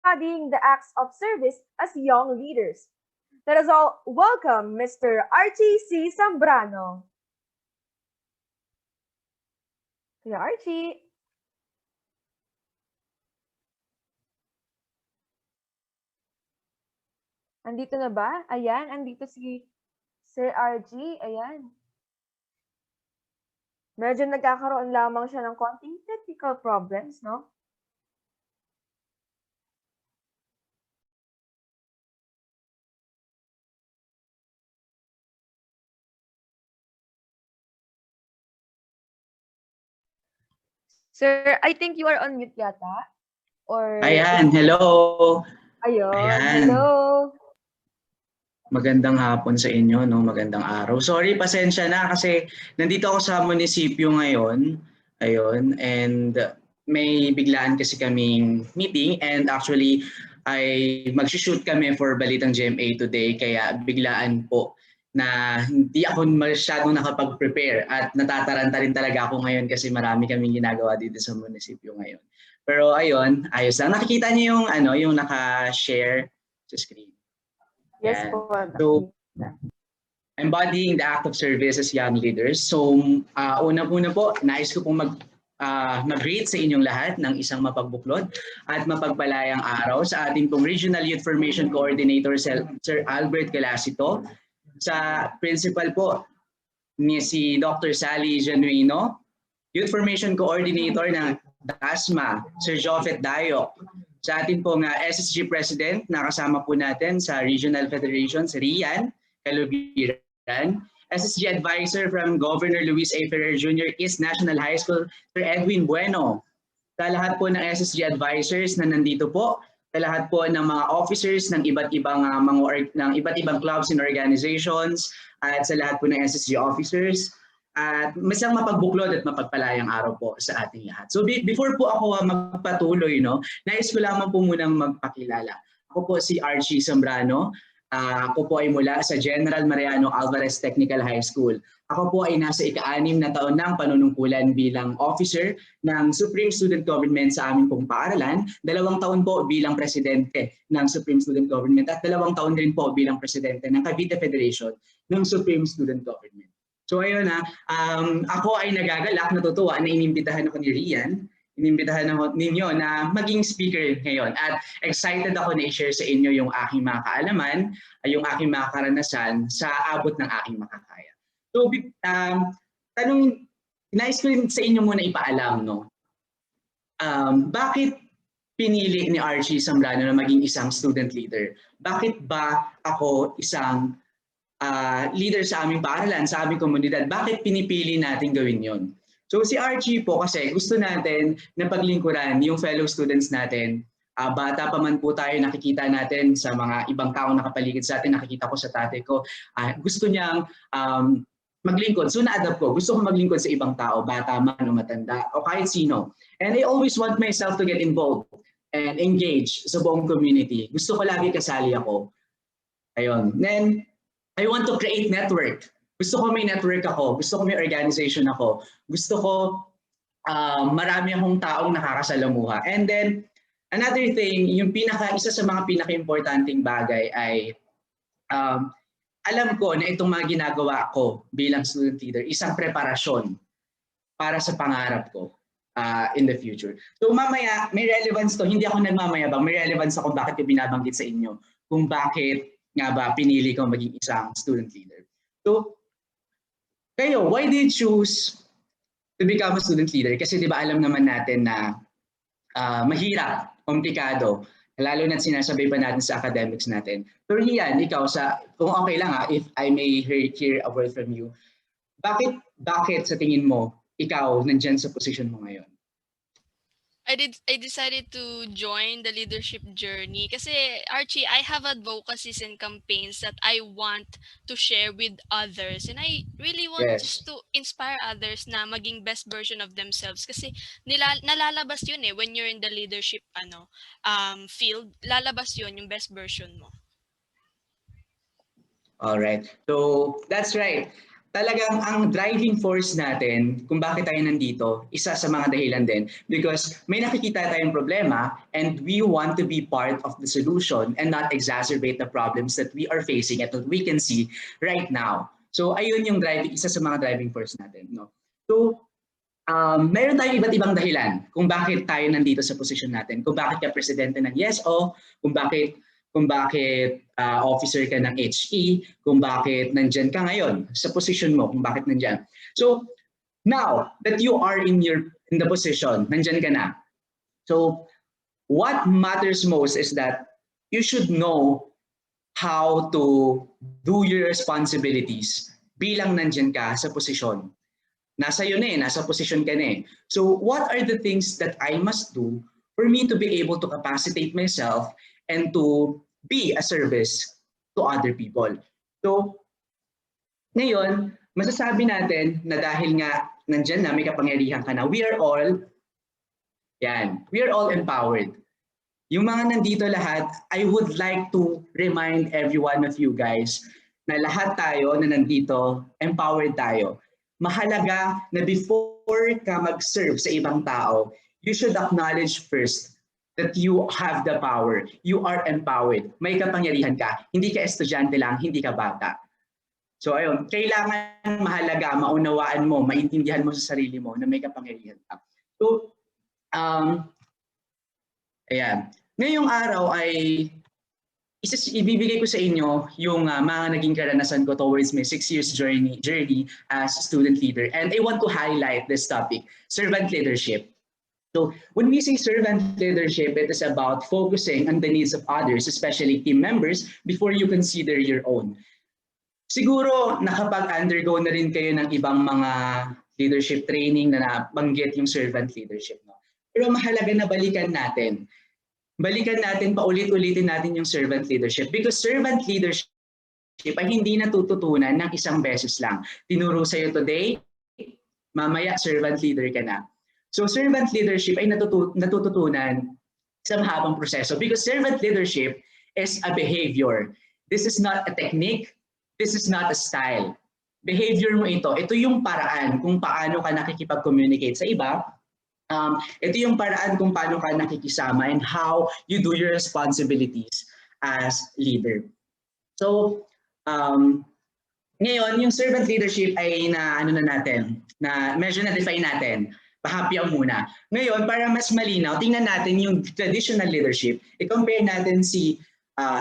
embodying the acts of service as young leaders. Let us all welcome Mr. Archie C. Zambrano. Kuya Archie. Andito na ba? Ayan, andito si Sir Archie. Ayan. Medyo nagkakaroon lamang siya ng konting technical problems, no? Sir, I think you are on mute yata. Or Ayan, hello. Ayun, Ayan. hello. Magandang hapon sa inyo, no? Magandang araw. Sorry, pasensya na kasi nandito ako sa munisipyo ngayon. Ayun, and may biglaan kasi kaming meeting and actually ay mag-shoot kami for Balitang GMA today kaya biglaan po na hindi ako masyadong nakapag-prepare at natataranta rin talaga ako ngayon kasi marami kaming ginagawa dito sa munisipyo ngayon. Pero ayun, ayos lang. Nakikita niyo yung yung naka-share sa screen. Yes Yan. po. So, embodying the act of service as young leaders. So, unang-una po, nais ko pong mag-greet sa inyong lahat ng isang mapagbuklod at mapagpalayang araw sa ating pong Regional Youth Formation Coordinator, Sir Albert Calasito, sa principal po ni si Dr. Sally Genuino, Youth Formation Coordinator ng DASMA, Sir Jopet Dayok, sa ating pong SSG President, nakasama po natin sa Regional Federations, Rian, Kalubiran, SSG Advisor from Governor Luis A. Ferrer Jr. East National High School, Sir Edwin Bueno, sa lahat po ng SSG Advisors na nandito po, sa lahat po ng mga officers ng iba't ibang clubs and organizations, at sa lahat po ng SSG officers, at masang mapagbuklod at mapagpalayang araw po sa ating lahat. So before po ako magpatuloy, nais ko lamang po munang magpakilala. Ako po si Archie Zambrano. Ako po ay mula sa General Mariano Alvarez Technical High School. Ako po ay nasa ika-6 na taon ng panunungkulan bilang officer ng Supreme Student Government sa aming pong paaralan, 2 taon po bilang presidente ng Supreme Student Government at 2 taon din po bilang presidente ng Cavite Federation ng Supreme Student Government. So ayun ako ay nagagalak, natutuwa na inimbitahan ako ni Rian, inimbitahan ako ninyo na maging speaker ngayon at excited ako na i-share sa inyo yung aking mga kaalaman, yung aking mga karanasan sa abot ng aking makakaya. So nais ko rin sa inyo muna ipaalam, bakit pinili ni Archie Zambrano na maging isang student leader? Bakit ba ako isang leader sa aming paaralan, sa aming komunidad? Bakit pinipili natin gawin yon? So si Archie po kasi gusto natin na paglingkuran yung fellow students natin. Bata pa man po tayo, nakikita natin sa mga ibang tao nakapaligid sa atin, nakikita ko sa tatay ko, gusto niyang maglingkod. So na-adapt ko, gusto ko maglingkod sa ibang tao, bata man o matanda o kahit sino. And I always want myself to get involved and engage sa buong community. Gusto ko lagi kasali ako. Ayun. Then, I want to create network. Gusto ko may network ako. Gusto ko may organization ako. Gusto ko marami akong taong nakakasalamuha. And then, another thing, isa sa mga pinaka-importanting bagay ay alam ko na itong mga ginagawa ko bilang student leader, isang preparasyon para sa pangarap ko in the future. So mamaya, may relevance to. Hindi ako nagmamayabang. May relevance ako bakit ko binabanggit sa inyo. Kung bakit nga ba pinili ko maging isang student leader. So, kayo, why did you choose to become a student leader? Kasi di ba alam naman natin na mahirap, komplikado, lalo na sinasabay pa natin sa academics natin. So Rian, ikaw, kung okay lang if I may hear a word from you, bakit sa tingin mo, ikaw nandyan sa position mo ngayon? I decided to join the leadership journey kasi Archie, I have advocacies and campaigns that I want to share with others and I really want just to inspire others na maging best version of themselves kasi nalalabas yun when you're in the leadership field, lalabas yun yung best version mo. All right. So that's right. talagang ang driving force natin kung bakit tayo nandito, isa sa mga dahilan din, because may nakikita tayong problema and we want to be part of the solution and not exacerbate the problems that we are facing at what we can see right now. So ayun yung isa sa mga driving force natin. No? So meron tayong iba't ibang dahilan kung bakit tayo nandito sa posisyon natin, kung bakit ka presidente ng YesO, kung bakit officer ka ng HE, kung bakit nandyan ka ngayon sa position mo, kung bakit nandyan. So now that you are in the position, nandyan ka na. So what matters most is that you should know how to do your responsibilities bilang nandyan ka sa posisyon. Nasa iyo na eh, nasa posisyon ka na eh. So what are the things that I must do for me to be able to capacitate myself and to be a service to other people? So ngayon, masasabi natin na dahil nga nandyan na, may kapangyarihan ka na, we are all empowered. Yung mga nandito lahat, I would like to remind every one of you guys na lahat tayo na nandito, empowered tayo. Mahalaga na before ka mag-serve sa ibang tao, you should acknowledge first that you have the power. You are empowered. May kapangyarihan ka. Hindi ka estudyante lang, hindi ka bata. So ayun, kailangan mahalaga, maunawaan mo, maintindihan mo sa sarili mo na may kapangyarihan ka. So, ayan. Ngayong araw ay ibibigay ko sa inyo yung mga naging karanasan ko towards my 6 years journey as a student leader. And I want to highlight this topic, servant leadership. So when we say servant leadership, it is about focusing on the needs of others, especially team members, before you consider your own. Siguro nakapag-undergo na rin kayo ng ibang mga leadership training na nabanggit yung servant leadership. No? Pero mahalaga na balikan natin paulit-ulitin natin yung servant leadership, because servant leadership ay hindi natututunan ng isang beses lang. Tinuro sa'yo today, mamaya servant leader ka na. So servant leadership ay natututunan sa mahabang proseso, because servant leadership is a behavior. This is not a technique, this is not a style. Behavior mo ito yung paraan kung paano ka nakikipag-communicate sa iba. Ito yung paraan kung paano ka nakikisama and how you do your responsibilities as leader. So, ngayon, yung servant leadership ay na medyo na-define natin. Pahapyaw muna. Ngayon, para mas malinaw, tingnan natin yung traditional leadership. I-compare natin si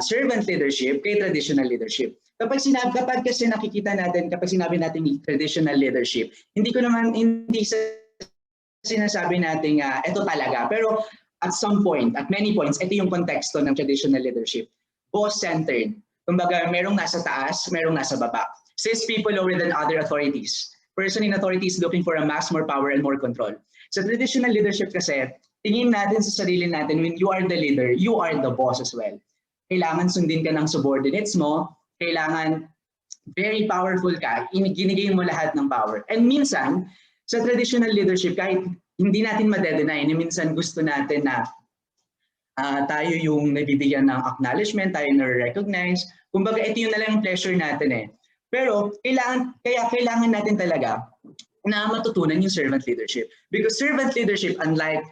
servant leadership kay traditional leadership. Kapag kasi nakikita natin, kapag sinabi natin traditional leadership, hindi sinasabi natin ito talaga. Pero at some point, at many points, ito yung konteksto ng traditional leadership. Boss-centered. Kumbaga, merong nasa taas, merong nasa baba. Sees people lower than other authorities. Person in authority is looking for a mass, more power, and more control. Sa traditional leadership kasi, tingin natin sa sarili natin, when you are the leader, you are the boss as well. Kailangan sundin ka ng subordinates mo, kailangan very powerful ka, ginigay mo lahat ng power. And minsan, sa traditional leadership, kahit hindi natin ma-deny, minsan gusto natin na tayo yung nabibigyan ng acknowledgement, tayo na-recognize. Kumbaga, ito yung nalang pleasure natin eh. Pero kailangan natin talaga na matutunan yung servant leadership. Because servant leadership, unlike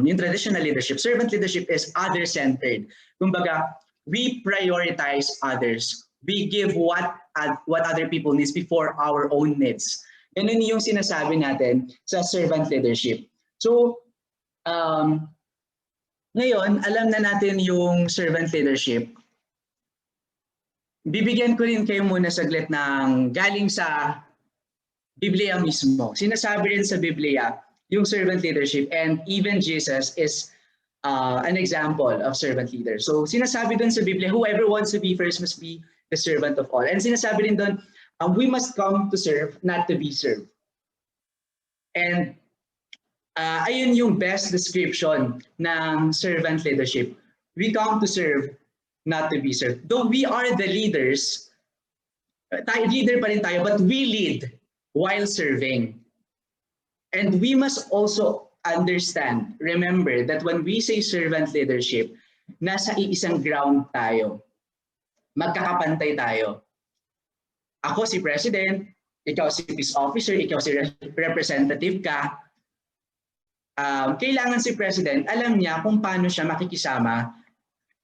yung traditional leadership, servant leadership is other-centered. Kumbaga, we prioritize others. We give what other people needs before our own needs. Ganun yung sinasabi natin sa servant leadership. So, ngayon, alam na natin yung servant leadership. Bibigyan ko rin kayo muna saglit ng galing sa Biblia mismo. Sinasabi rin sa Biblia yung servant leadership, and even Jesus is an example of servant leader. So sinasabi dun sa Biblia, whoever wants to be first must be the servant of all. And sinasabi rin dun, we must come to serve, not to be served. And ayun yung best description ng servant leadership. We come to serve, not to be served. Though we are the leaders, leader pa rin tayo, but we lead while serving. And we must also understand, remember that when we say servant leadership, nasa iisang ground tayo. Magkakapantay tayo. ako si President, ikaw si Peace Officer, ikaw si Representative ka, kailangan si President alam niya kung paano siya makikisama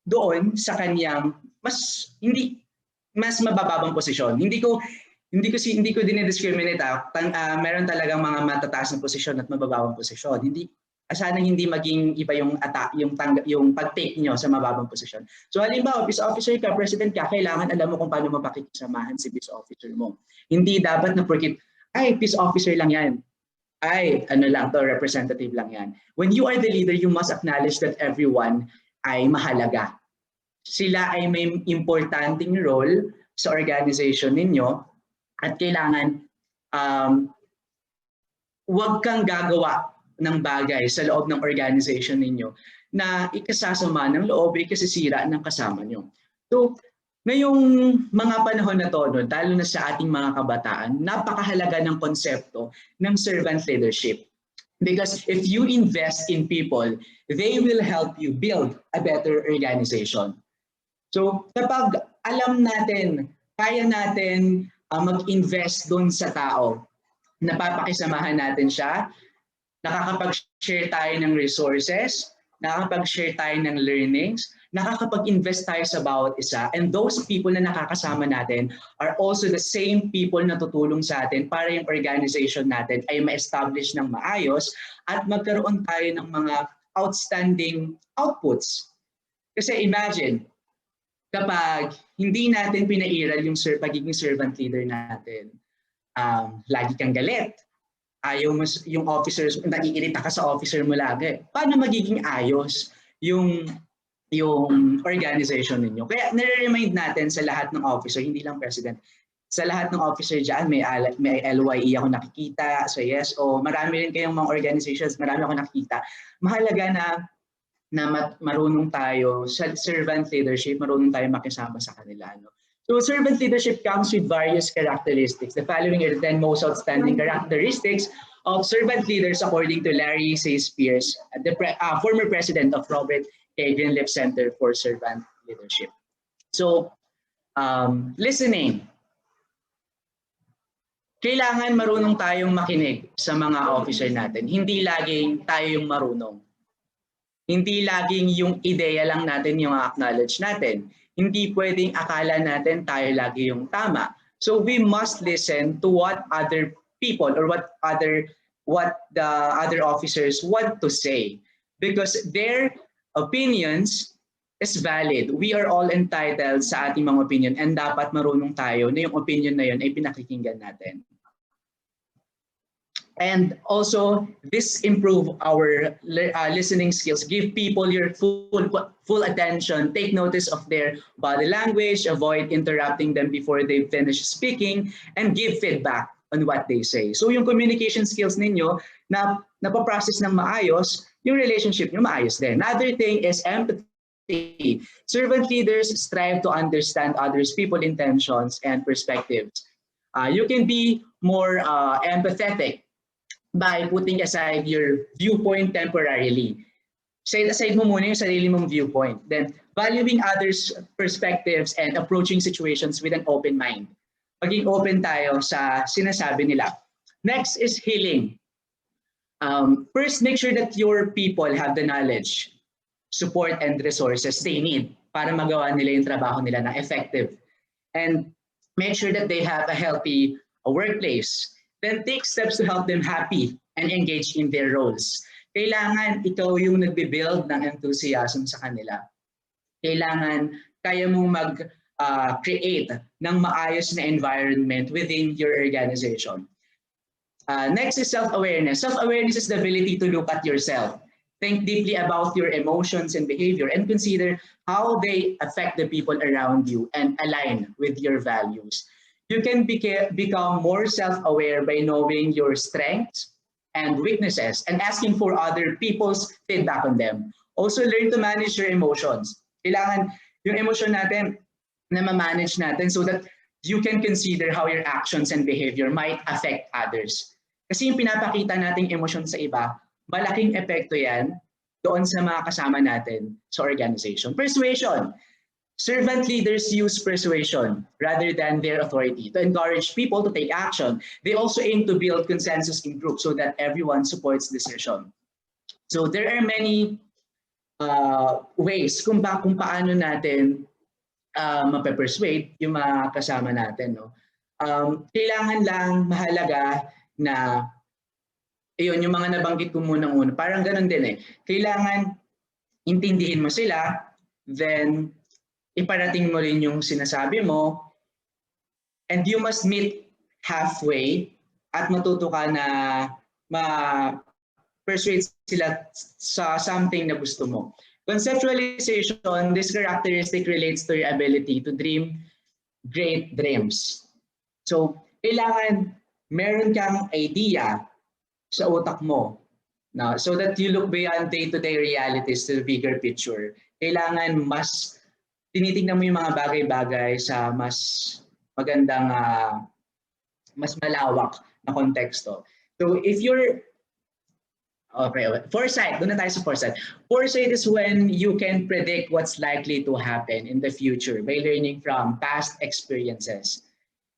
doon sa kanyang mas mabababang posisyon. Hindi ko dinidiscriminate. Meron talagang mga matataas na posisyon at mabababang posisyon. Sana hindi maging iba yung pag-take nyo sa mababang posisyon. So halimbawa, Peace Officer ka, President ka, kailangan alam mo kung paano mapakikisamahan si Peace Officer mo. Hindi dapat na porkit, ay, Peace Officer lang yan. Ay, ano lang to, representative lang yan. When you are the leader, you must acknowledge that everyone ay mahalaga. Sila ay may importanteng role sa organization ninyo at kailangan huwag kang gagawa ng bagay sa loob ng organization ninyo na ikasasama ng loob, ikasisira ng kasama nyo. So, ngayong mga panahon na to, lalo na sa ating mga kabataan, napakahalaga ng konsepto ng servant leadership. Because if you invest in people, they will help you build a better organization. So, kapag alam natin, kaya natin mag-invest doon sa tao, napapakisamahan natin siya, nakakapag-share tayo ng resources, nakakapag-share tayo ng learnings, nakakapag-invest tayo sa bawat isa, and those people na nakakasama natin are also the same people na tutulong sa atin para yung organization natin ay ma-establish ng maayos at magkaroon tayo ng mga outstanding outputs. Kasi imagine, kapag hindi natin pinairal yung pagiging servant leader natin, lagi kang galit, ayaw mo yung officers, naiirita ka sa officer mo lagi. Paano magiging ayos yung organization ninyo? Kaya nire-remind natin sa lahat ng officer, hindi lang president, sa lahat ng officer dyan, may LYE ako nakikita, so yes, o marami rin kayong mga organizations, marami ako nakikita. Mahalaga na marunong tayo sa servant leadership, marunong tayo makisama sa kanila. No? So servant leadership comes with various characteristics. The following are the 10 most outstanding characteristics of servant leaders according to Larry Says Pierce, the former president of Greenleaf Center for Servant Leadership. So, listening. Kailangan marunong tayong makinig sa mga officer natin. Hindi laging tayo yung marunong. Hindi laging yung ideya lang natin yung acknowledge natin. Hindi pwedeng akala natin tayo lagi yung tama. So we must listen to what other people or what the other officers want to say, because their opinions is valid. We are all entitled sa ating mga opinion, and dapat marunong tayo na yung opinion na yun ay pinakikinggan natin. And also, this improve our listening skills. Give people your full attention. Take notice of their body language. Avoid interrupting them before they finish speaking. And give feedback on what they say. So yung communication skills ninyo na napaprocess ng maayos, yung relationship nyo maayos din. Another thing is empathy. Servant leaders strive to understand others' people's intentions and perspectives. You can be more empathetic by putting aside your viewpoint temporarily. Set aside mo muna yung sarili mong viewpoint. Then, valuing others' perspectives and approaching situations with an open mind. Maging open tayo sa sinasabi nila. Next is healing. First, make sure that your people have the knowledge, support, and resources they need para magawa nila yung trabaho nila na effective. And make sure that they have a healthy workplace. Then take steps to help them happy and engage in their roles. Kailangan ikaw yung nagbe-build ng enthusiasm sa kanila. Kailangan kaya mong mag-create ng maayos na environment within your organization. Next is self-awareness. Self-awareness is the ability to look at yourself. Think deeply about your emotions and behavior and consider how they affect the people around you and align with your values. You can become more self-aware by knowing your strengths and weaknesses and asking for other people's feedback on them. Also, learn to manage your emotions. Kailangan yung emotion natin na ma-manage natin so that you can consider how your actions and behavior might affect others. Kasi yung pinapakita nating emosyon sa iba, malaking epekto yan doon sa mga kasama natin sa organization. Persuasion. Servant leaders use persuasion rather than their authority to encourage people to take action. They also aim to build consensus in groups so that everyone supports decision. So there are many ways kung paano natin mape-persuade yung mga kasama natin. No? Kailangan lang mahalaga na yung mga nabanggit ko muna. Parang ganun din eh. Kailangan intindihin mo sila, then iparating mo rin yung sinasabi mo, and you must meet halfway at matuto ka na ma-persuade sila sa something na gusto mo. Conceptualization, this characteristic relates to your ability to dream great dreams. So, kailangan meron kang idea sa utak mo na so that you look beyond day-to-day realities to the bigger picture. Kailangan mas tinitingnan mo yung mga bagay-bagay sa mas magandang, mas malawak na konteksto. So if you're, okay, foresight, doon na tayo sa foresight. Foresight is when you can predict what's likely to happen in the future by learning from past experiences.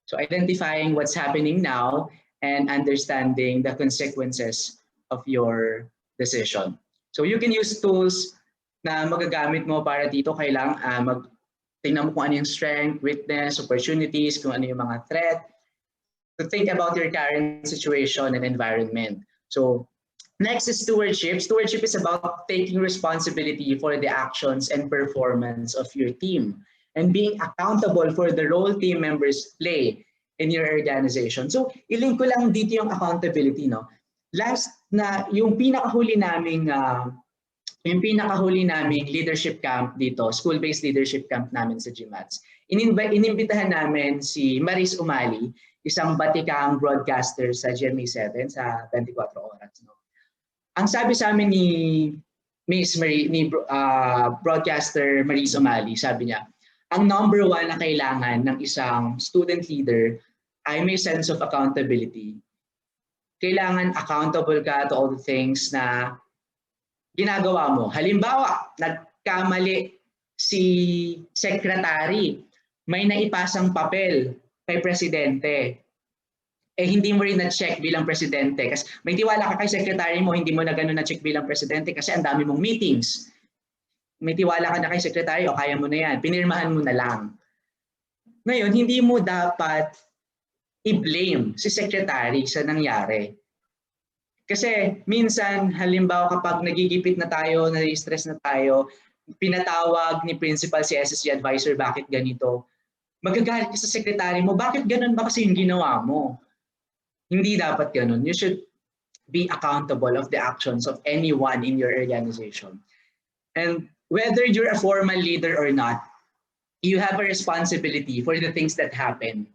So identifying what's happening now and understanding the consequences of your decision. So you can use tools na magagamit mo para dito. Kailangan tingnan mo kung ano yung strength, weakness, opportunities, kung ano yung mga threat. To think about your current situation and environment. So next is stewardship. Stewardship is about taking responsibility for the actions and performance of your team and being accountable for the role team members play in your organization. So ilink ko lang dito yung accountability. No? Last na yung pinakahuli naming leadership camp dito, school-based leadership camp namin sa GMATS, inimbitahan namin si Maris Umali, isang batikang broadcaster sa GMA7 sa 24 Oras. No? Ang sabi sa amin ni broadcaster Maris Umali, sabi niya, ang number one na kailangan ng isang student leader ay may sense of accountability. Kailangan accountable ka to all the things na ginagawa mo. Halimbawa, nagkamali si secretary, may naipasang papel kay presidente. Eh hindi mo rin na-check bilang presidente. Kasi may tiwala ka kay secretary mo, hindi mo na gano'n na-check bilang presidente kasi ang dami mong meetings. May tiwala ka na kay secretary o kaya mo na yan. Pinirmahan mo na lang. Ngayon, hindi mo dapat i-blame si secretary sa nangyari. Kasi minsan, halimbawa kapag nagigipit na tayo, nai-stress na tayo, pinatawag ni principal si SSG advisor, bakit ganito? Magagalit ka sa secretary mo, bakit ganun ba kasi yung ginawa mo? Hindi dapat ganun. You should be accountable of the actions of anyone in your organization. And whether you're a formal leader or not, you have a responsibility for the things that happen.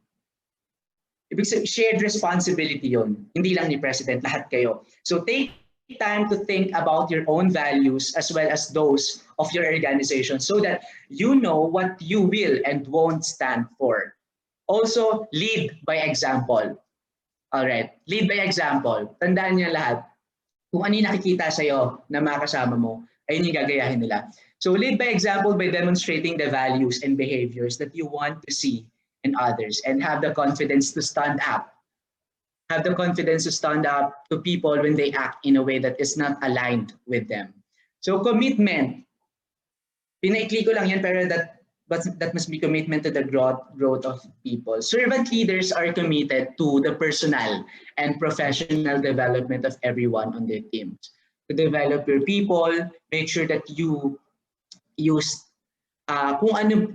Ibig sabihin, shared responsibility yun. Hindi lang ni President, lahat kayo. So take time to think about your own values as well as those of your organization so that you know what you will and won't stand for. Also, lead by example. Alright, lead by example. Tandaan niyo lahat, kung ano yung nakikita sa'yo na mga kasama mo, ayun yung gagayahin nila. So lead by example by demonstrating the values and behaviors that you want to see in others and have the confidence to stand up. Have the confidence to stand up to people when they act in a way that is not aligned with them. So commitment, pinaikli ko lang yan pero that must be commitment to the growth of people. Servant leaders are committed to the personal and professional development of everyone on their teams. To develop your people, make sure that you use kung ano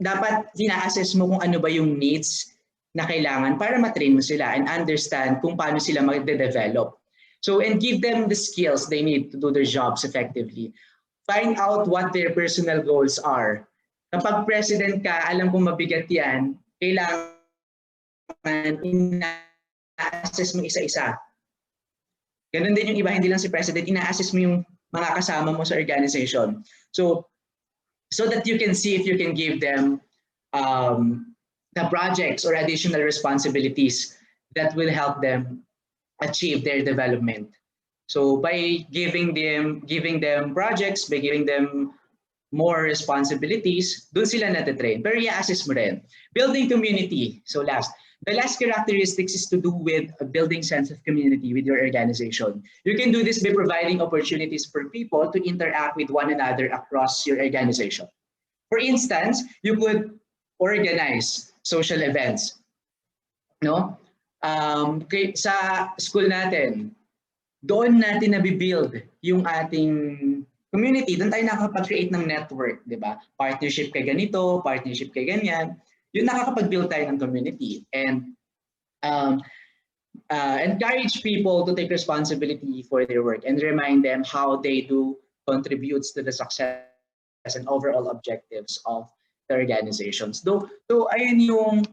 dapat ina-assess mo kung ano ba yung needs na kailangan para matrain mo sila and understand kung paano sila magde-develop. So and give them the skills they need to do their jobs effectively. Find out what their personal goals are. Kapag president ka, alam kong mabigat yan, kailangan ina-assess mo isa-isa. Ganun din yung iba, hindi lang si president, ina-assess mo yung mga kasama mo sa organization. So that you can see if you can give them the projects or additional responsibilities that will help them achieve their development. So by giving them projects, by giving them more responsibilities, dun sila natitrain. Pero i-assess mo rin. Building community. So the last characteristics is to do with a building sense of community with your organization. You can do this by providing opportunities for people to interact with one another across your organization. For instance, you could organize social events. No? Sa school natin, doon natin nabibuild yung ating community. Doon tayo nakakapag-create ng network, di ba? Partnership kay ganito, partnership kay ganyan. Yun nakakapag-build tayo ng community. And encourage people to take responsibility for their work and remind them how they do contributes to the success and overall objectives of the organizations. So ayun yung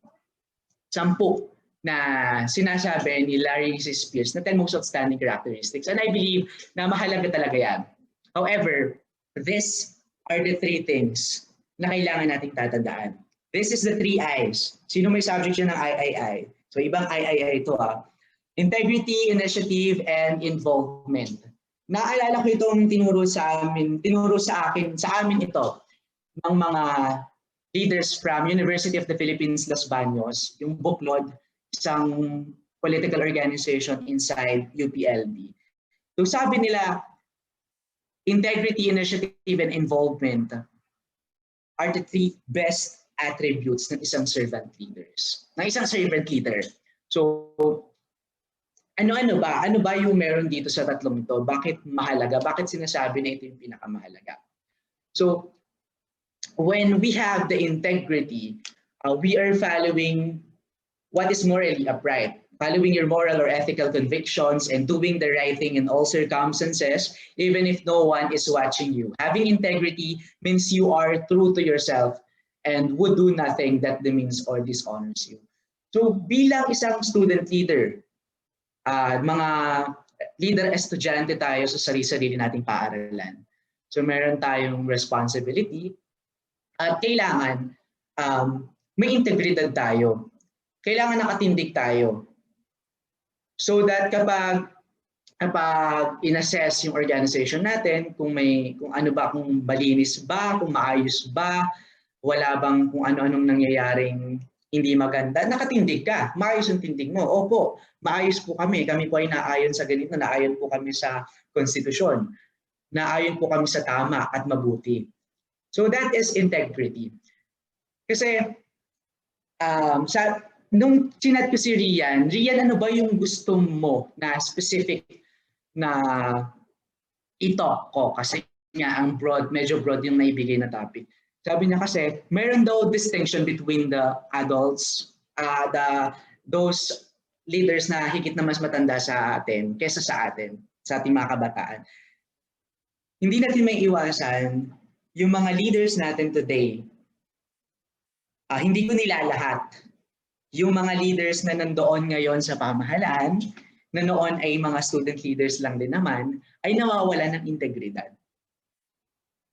10 na sinasabi ni Larry C. Spears na 10 most outstanding characteristics. And I believe na mahalaga talaga yan. However, these are the 3 things na kailangan nating tatandaan. This is the 3 I's. Sino may subject siya ng I? So ibang I ito Integrity, initiative, and involvement. Naalala ko itong tinuro sa amin ito ng mga leaders from University of the Philippines, Los Baños, yung buklod, isang political organization inside UPLB. So sabi nila, integrity, initiative, and involvement are the 3 best attributes ng isang servant leader. So, ano ba yung meron dito sa tatlong ito? Bakit mahalaga? Bakit sinasabi na ito yung pinakamahalaga? So, when we have the integrity, we are following what is morally upright. Following your moral or ethical convictions and doing the right thing in all circumstances, even if no one is watching you. Having integrity means you are true to yourself and would do nothing that demeans or dishonors you. So bilang isang student leader, mga leader estudyante tayo sa sarili-sarili nating paaralan. So meron tayong responsibility at kailangan may integridad tayo. Kailangan nakatindig tayo. So that kapag in-assess yung organization natin, kung malinis ba, kung maayos ba, wala bang kung ano-anong nangyayaring hindi maganda, nakatindig ka, maayos yung tindig mo. Opo, maayos po kami po ay naayon sa ganito, naayon po kami sa konstitusyon, naayon po kami sa tama at mabuti. So that is integrity. Kasi nung chinat ko si Rian, ano ba yung gusto mo na specific na i-talk ko? Kasi nga ang medyo broad yung naibigay na topic. Sabi niya kasi, meron daw distinction between the adults, those leaders na higit na mas matanda sa atin kesa sa atin, sa ating mga kabataan. Hindi natin may iwasan yung mga leaders natin today. Hindi ko nilalahat. Yung mga leaders na nandoon ngayon sa pamahalaan, na noon ay mga student leaders lang din naman, ay nawawala ng integridad.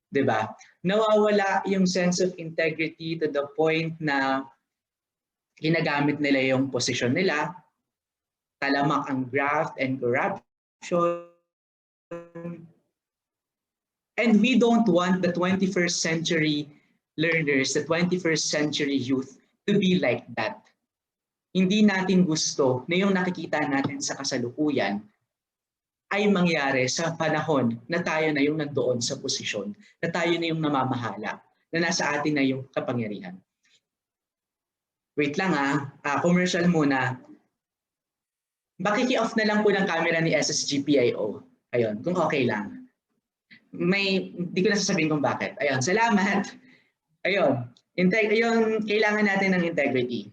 Diba? Nawawala yung sense of integrity to the point na ginagamit nila yung posisyon nila, talamak ang graft and corruption. And we don't want the 21st century learners, the 21st century youth to be like that. Hindi natin gusto na yung nakikita natin sa kasalukuyan ay mangyari sa panahon na tayo na yung nandoon sa posisyon, na tayo na yung namamahala, na nasa atin na yung kapangyarihan. Wait lang commercial muna. Bakiki-off na lang po ng camera ni SSG PIO. Ayun, kung okay lang. Hindi ko na sasabihin kung bakit. Ayun, salamat. Ayun, kailangan natin ng integrity.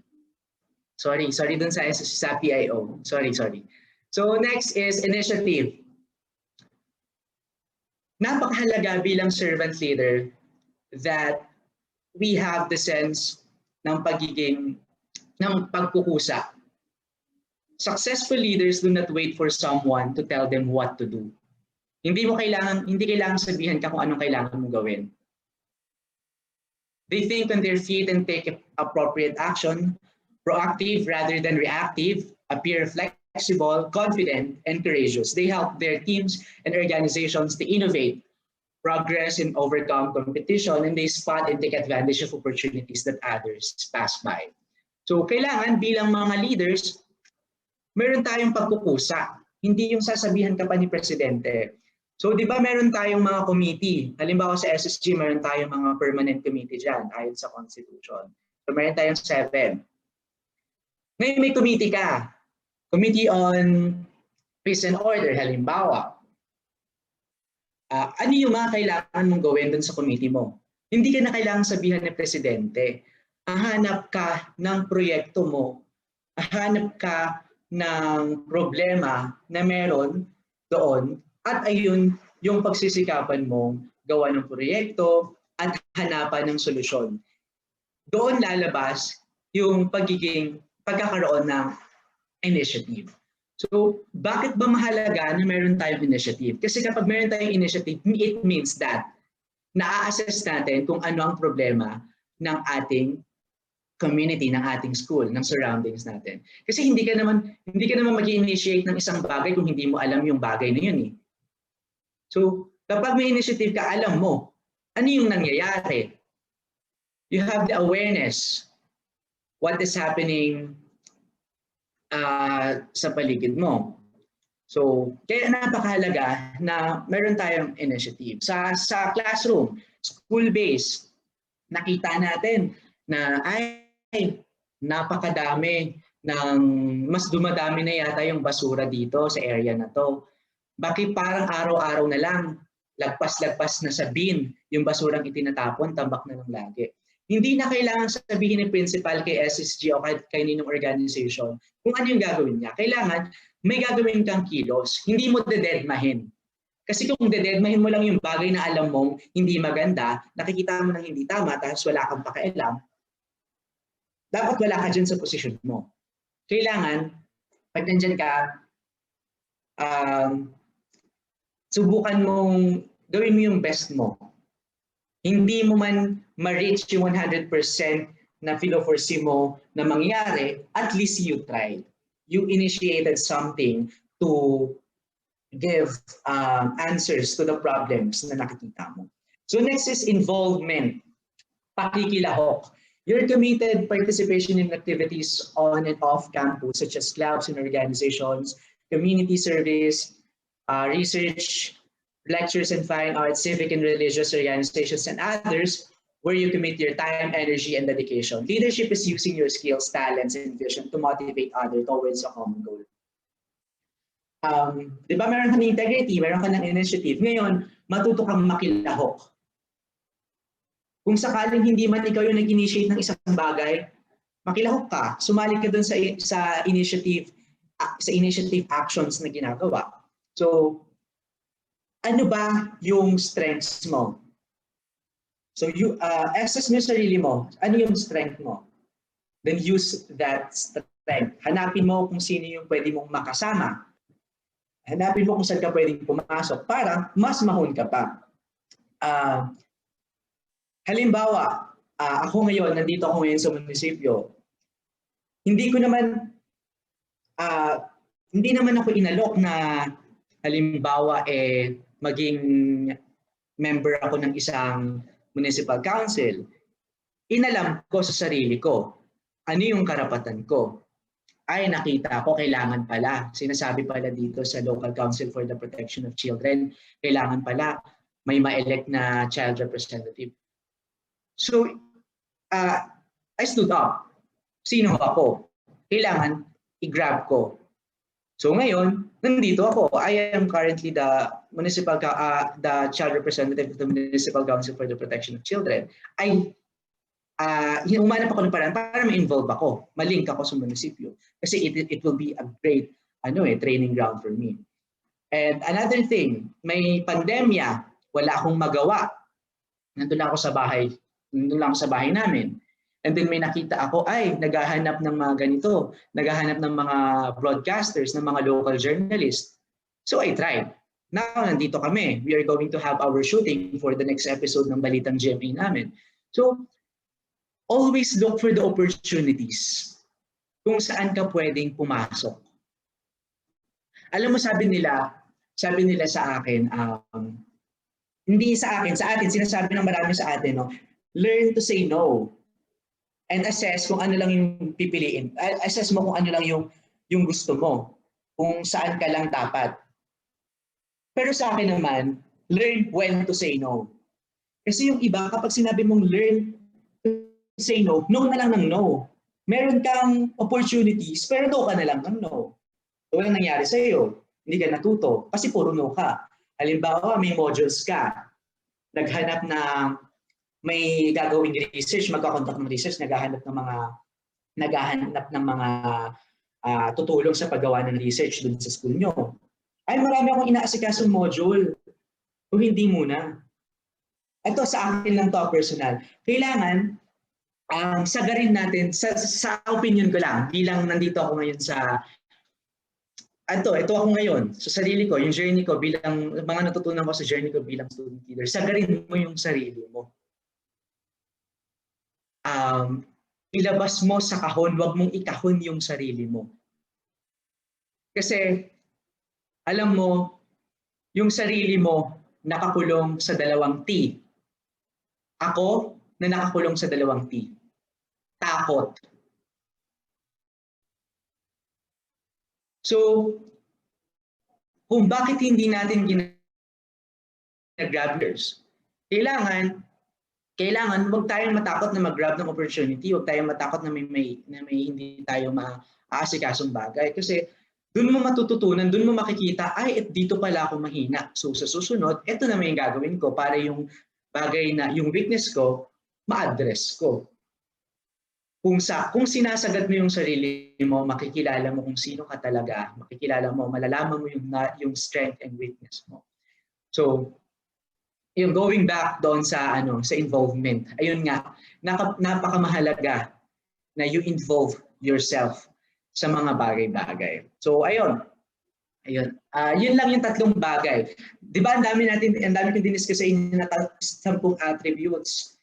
Sorry dun sa PIO. Sorry. So next is initiative. Napakahalaga bilang servant leader that we have the sense ng pagkukusa. Successful leaders do not wait for someone to tell them what to do. Hindi kailangan sabihan ka kung anong kailangan mo gawin. They think on their feet and take appropriate action, proactive rather than reactive, appear flexible, confident, and courageous. They help their teams and organizations to innovate progress and overcome competition, and they spot and take advantage of opportunities that others pass by. So kailangan bilang mga leaders, meron tayong pagkukusa. Hindi yung sasabihan ka pa ni Presidente. So di ba meron tayong mga committee? Halimbawa sa SSG, meron tayong mga permanent committee dyan ayon sa Constitution. So meron tayong 7. Ngayon may committee ka. Committee on Peace and Order, halimbawa. Ano yung mga kailangan mong gawin dun sa committee mo? Hindi ka na kailangan sabihan ni Presidente. Hanap ka ng proyekto mo. Hanap ka ng problema na meron doon. At ayun, yung pagsisikapan mong gawa ng proyekto at hanapan ng solusyon. Doon lalabas yung pagkakaroon ng initiative. So, bakit ba mahalaga na meron tayong initiative? Kasi kapag meron tayong initiative, it means that na-assess natin kung ano ang problema ng ating community, ng ating school, ng surroundings natin. Kasi hindi ka naman mag-initiate ng isang bagay kung hindi mo alam yung bagay na yun eh. So, kapag may initiative ka, alam mo, ano yung nangyayari? You have the awareness what is happening sa paligid mo. So, kaya napakahalaga na meron tayong initiative. Sa classroom, school-based, nakita natin na napakadami mas dumadami na yata yung basura dito sa area na to. Bakit parang araw-araw na lang, lagpas-lagpas na sa bin yung basurang itinatapon, tambak na ng lagi. Hindi na kailangan sabihin ni principal kay SSG o kay ninong organization kung ano yung gagawin niya. Kailangan may gagawin kang kilos. Hindi mo dededmahin. Kasi kung dededmahin mo lang yung bagay na alam mong hindi maganda, nakikita mo nang hindi tama, tapos wala kang pakialam, dapat wala ka dyan sa posisyon mo. Kailangan, pag nandyan ka, subukan mong gawin mo yung best mo. Hindi mo man ma-reach yung 100% na feel-foresee mo na mangyari, at least you tried. You initiated something to give answers to the problems na nakikita mo. So next is involvement, pakikilahok. Your committed participation in activities on and off campus, such as clubs and organizations, community service, research, lectures and fine arts, civic and religious organizations, and others, where you commit your time, energy, and dedication. Leadership is using your skills, talents, and vision to motivate others towards a common goal. Di ba meron ka ng integrity, meron ka ng initiative. Ngayon, matuto kang makilahok. Kung sakaling hindi man ikaw yung nag-initiate ng isang bagay, makilahok ka, sumali ka dun sa initiative actions na ginagawa. So, ano ba yung strengths mo? So, assess mo yung sarili mo. Ano yung strength mo? Then use that strength. Hanapin mo kung sino yung pwede mong makasama. Hanapin mo kung saan ka pwedeng pumasok para mas mahon ka pa. Halimbawa, nandito ako ngayon sa munisipyo. Hindi naman ako inalok na halimbawa maging member ako ng isang municipal council. Inalam ko sa sarili ko, ano yung karapatan ko? Ay, nakita ko, kailangan pala. Sinasabi pala dito sa Local Council for the Protection of Children, kailangan pala may ma-elect na child representative. So, I stood up. Sino ako? Kailangan i-grab ko. So ngayon, nandito ako. I am currently the child representative of the Municipal Council for the Protection of Children. Humanap ako ng paraan para ma-involve ako. Malink ako sa munisipyo. Kasi it will be a great training ground for me. And another thing, may pandemya, wala akong magawa. Nandun lang ako sa bahay namin. And then may nakita ako, naghahanap ng mga ganito, naghahanap ng mga broadcasters, ng mga local journalists. So I tried. Now, nandito kami. We are going to have our shooting for the next episode ng Balitang GMA namin. So, always look for the opportunities kung saan ka pwedeng pumasok. Alam mo, sabi nila sa akin, Hindi sa atin, sinasabi ng marami sa atin, no? Learn to say no. And assess kung ano lang yung pipiliin. Assess mo kung ano lang yung gusto mo. Kung saan ka lang dapat. Pero sa akin naman, learn when to say no. Kasi yung iba, kapag sinabi mong learn to say no, no na lang ng no. Meron kang opportunities, pero no ka na lang ng no. So, walang nangyari sa iyo. Hindi ka natuto kasi puro no ka. Halimbawa, may modules ka. Naghanap na may gagawing research, magkakontak ng research, naghahanap ng mga tutulong sa paggawa ng research dun sa school nyo. Ay, marami akong inaasikasong module. Kung hindi muna. Ito sa akin lang to personal. Kailangan sagarin natin, sa opinion ko lang, bilang nandito ako ngayon sa ito ako ngayon, sa sarili ko, yung journey ko bilang, mga natutunan ko sa journey ko bilang student leader, sagarin mo yung sarili mo. Ilabas mo sa kahon, wag mong ikahon yung sarili mo. Kasi, alam mo, yung sarili mo nakakulong sa dalawang T. Ako na nakakulong sa dalawang T. Takot. So, kung bakit hindi natin gina-grabbers, kailangan huwag tayong matakot na mag-grab ng opportunity, huwag tayong matakot na may hindi tayo maasikasong bagay. Kasi doon mo matututunan, doon mo makikita, ay, dito pala ako mahina. So sa susunod, ito na may gagawin ko para yung bagay na, yung weakness ko, ma-address ko. Kung sinasagad mo yung sarili mo, makikilala mo kung sino ka talaga, makikilala mo, malalaman mo yung strength and weakness mo. So, yung going back doon sa involvement, ayun nga, napakamahalaga na you involve yourself sa mga bagay-bagay. So, ayun. Yun lang yung tatlong bagay. 'Di ba ang dami kong diniscuss sa inyo na 10 attributes.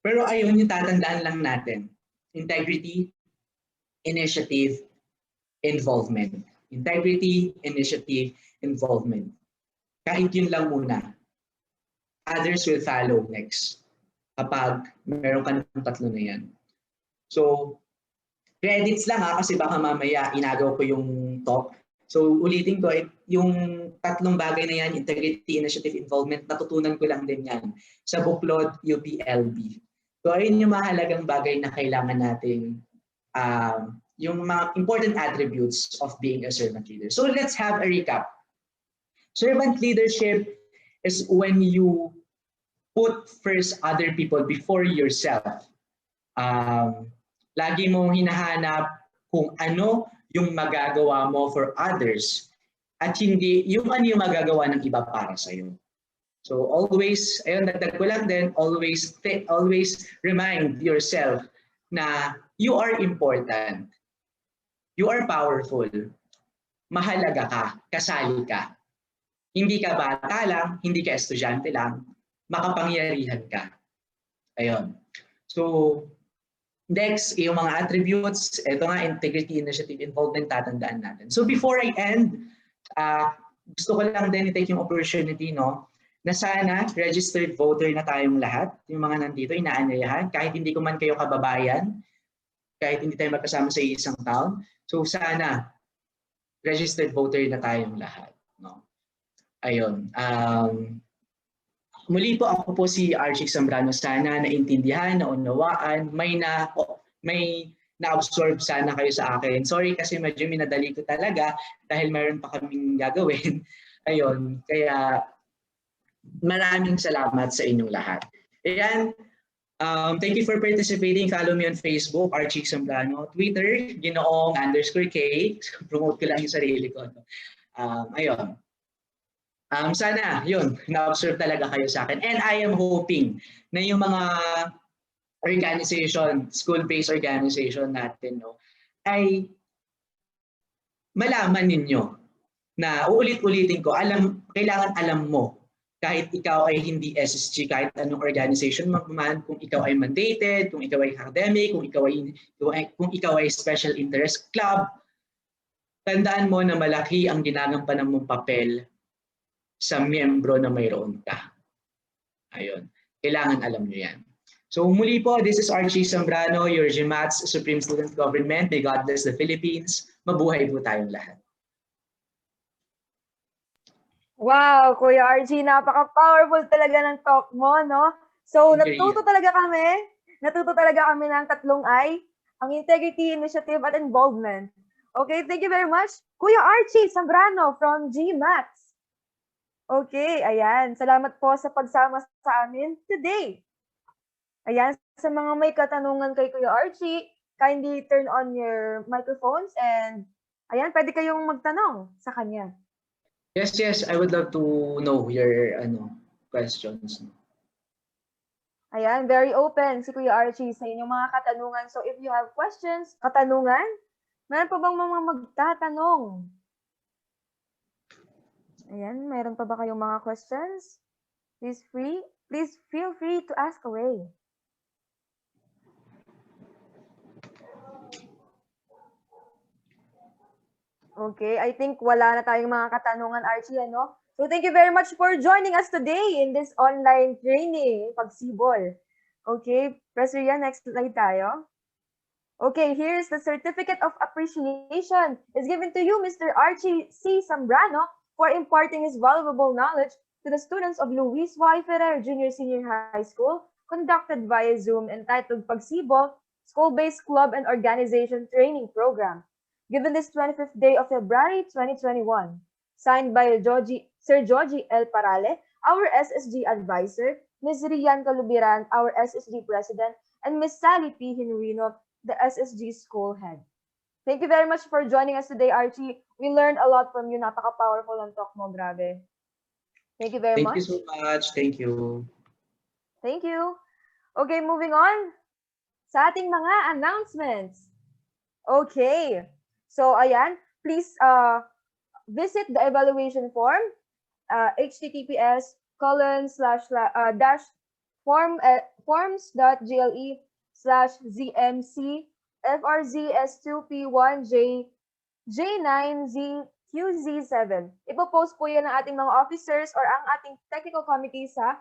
Pero ayun yung tatandaan lang natin. Integrity, initiative, involvement. Integrity, initiative, involvement. Kahit yun lang muna. Others will follow next. Kapag meron ka ng tatlo na yan. So, credits lang kasi baka mamaya inagaw ko yung talk. So, ulitin ko, yung tatlong bagay na yan, integrity, initiative, involvement, natutunan ko lang din yan sa buklod UPLB. So, ayun yung mahalagang bagay na kailangan natin, yung mga important attributes of being a servant leader. So, let's have a recap. Servant leadership is when you put first other people before yourself. Lagi mong hinahanap kung ano yung magagawa mo for others at hindi yung ano yung magagawa ng iba para sa'yo. So always, ayun, dagdag ko lang din, always remind yourself na you are important. You are powerful. Mahalaga ka, kasali ka. Hindi ka bata lang, hindi ka estudyante lang, makapangyarihan ka. Ayun. So, next, yung mga attributes, ito nga, integrity, initiative, involvement, tatandaan natin. So before I end, gusto ko lang din i-take yung opportunity, no, na sana registered voter na tayong lahat, yung mga nandito, inaanyayahan, kahit hindi ko man kayo kababayan, kahit hindi tayo magkasama sa isang town. So sana registered voter na tayong lahat. No? Ayun. Muli po, ako po si Archie Zambrano. Sana naintindihan, naunawaan, may na-absorb sana kayo sa akin. Sorry kasi medyo minadali ko talaga dahil mayroon pa kaming gagawin. Ayun, kaya maraming salamat sa inyong lahat. Ayan, thank you for participating. Follow me on Facebook, Archie Zambrano. Twitter, Ginoong_K. Promote ko lang yung sarili ko. Ayun. Sana, yun, na-observe talaga kayo sa akin. And I am hoping na yung mga organization, school-based organization natin, no, ay malaman ninyo na uulit-ulitin ko, kailangan alam mo, kahit ikaw ay hindi SSG, kahit anong organization man, kung ikaw ay mandated, kung ikaw ay academic, kung ikaw ay special interest club, tandaan mo na malaki ang ginagampanan mong papel sa miyembro na mayroon ka. Ayun. Kailangan alam nyo yan. So muli po, this is Archie Zambrano, your GMAT's Supreme Student Government. May God bless the Philippines. Mabuhay po tayong lahat. Wow, Kuya Archie, napaka-powerful talaga ng talk mo, no? So, natuto talaga kami ng tatlong I, ang integrity, initiative, at involvement. Okay, thank you very much, Kuya Archie Zambrano from GMATS. Okay, ayan. Salamat po sa pagsama sa amin today. Ayan, sa mga may katanungan kay Kuya Archie, kindly turn on your microphones and ayan, pwede kayong magtanong sa kanya. Yes, I would love to know your questions. Ayan, very open si Kuya Archie sa inyong mga katanungan. So if you have questions, katanungan, meron pa bang mga magtatanong? Ayan, meron pa ba kayong mga questions? Please feel free to ask away. Okay, I think wala na tayong mga katanungan, Archie, ano? So thank you very much for joining us today in this online training, PAGSIBOL. Okay, Press Rian, next slide tayo. Okay, here's the certificate of appreciation. It's given to you, Mr. Archie C. Zambrano, for imparting his valuable knowledge to the students of Luis Y. Ferrer Jr Senior High School, conducted via Zoom, entitled PAGSIBOL, School-Based Club and Organization Training Program, given this 25th day of February 2021. Signed by Sir Georgie L. Parale, our SSG Advisor, Ms. Rian Calubiran, our SSG President, and Ms. Sally P. Hinuino, the SSG School Head. Thank you very much for joining us today, Archie. We learned a lot from you. Napaka-powerful ang talk mo, grabe. Thank you very much. Thank you so much. Thank you. Thank you. Okay, moving on sa ating mga announcements. Okay. So, ayan, please visit the evaluation form, https://forms.gle/ZMC-FRZS2P1J9ZQZ7. Ipopost po yan ng ating mga officers or ang ating technical committee sa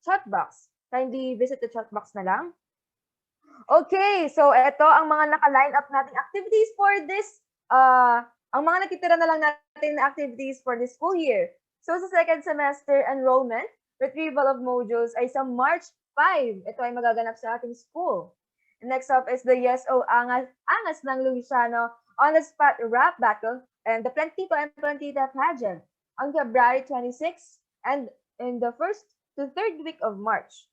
chat box. Kindly visit the chat box na lang. Okay, so ito ang mga naka-line up nating activities for this, ang mga natitira na lang natin na activities for this school year. So sa second semester enrollment, retrieval of modules ay sa March 5. Ito ay magaganap sa ating school. Next up is the Yes o Angas ng Luisiano on-the-spot rap battle and the Plantito and Plantita pageant on February 26 and in the first to third week of March.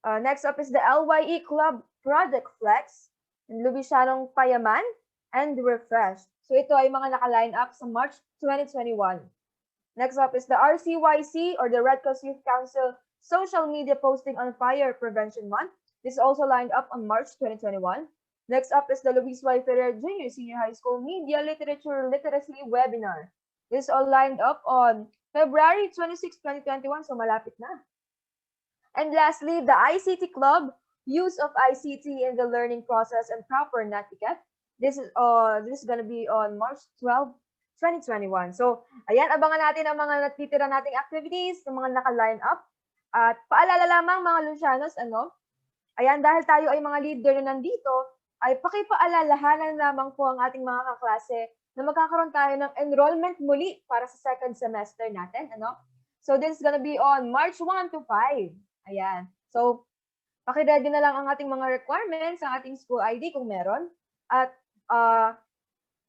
Next up is the LYE Club Project Flex, Lubisanong Payaman, and Refresh. So ito ay mga naka-line up sa March 2021. Next up is the RCYC or the Red Cross Youth Council Social Media Posting on Fire Prevention Month. This is also lined up on March 2021. Next up is the Luis Y. Ferrer Jr Senior High School Media Literature Literacy Webinar. This is all lined up on February 26, 2021, so malapit na. And lastly, the ICT Club, Use of ICT in the Learning Process and Proper Netiquette. This is going to be on March 12, 2021. So, ayan, abangan natin ang mga natitira nating activities, yung mga naka-line up. At paalala lamang mga Lucianos, ayan, dahil tayo ay mga leader na nandito, ay pakipaalalahanan lamang po ang ating mga kaklase na magkakaroon tayo ng enrollment muli para sa second semester natin. So, this is going to be on March 1 to 5. Ayan. So, paki-ready na lang ang ating mga requirements, ang ating school ID kung meron. At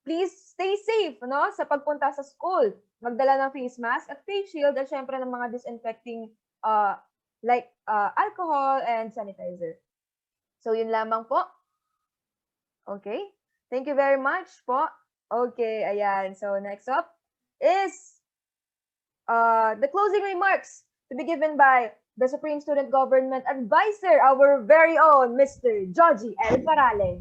please stay safe sa pagpunta sa school. Magdala ng face mask at face shield at syempre ng mga disinfecting like alcohol and sanitizer. So, yun lamang po. Okay. Thank you very much po. Okay, ayan. So, next up is the closing remarks to be given by the Supreme Student Government Advisor, our very own Mr. Georgie L. Parale.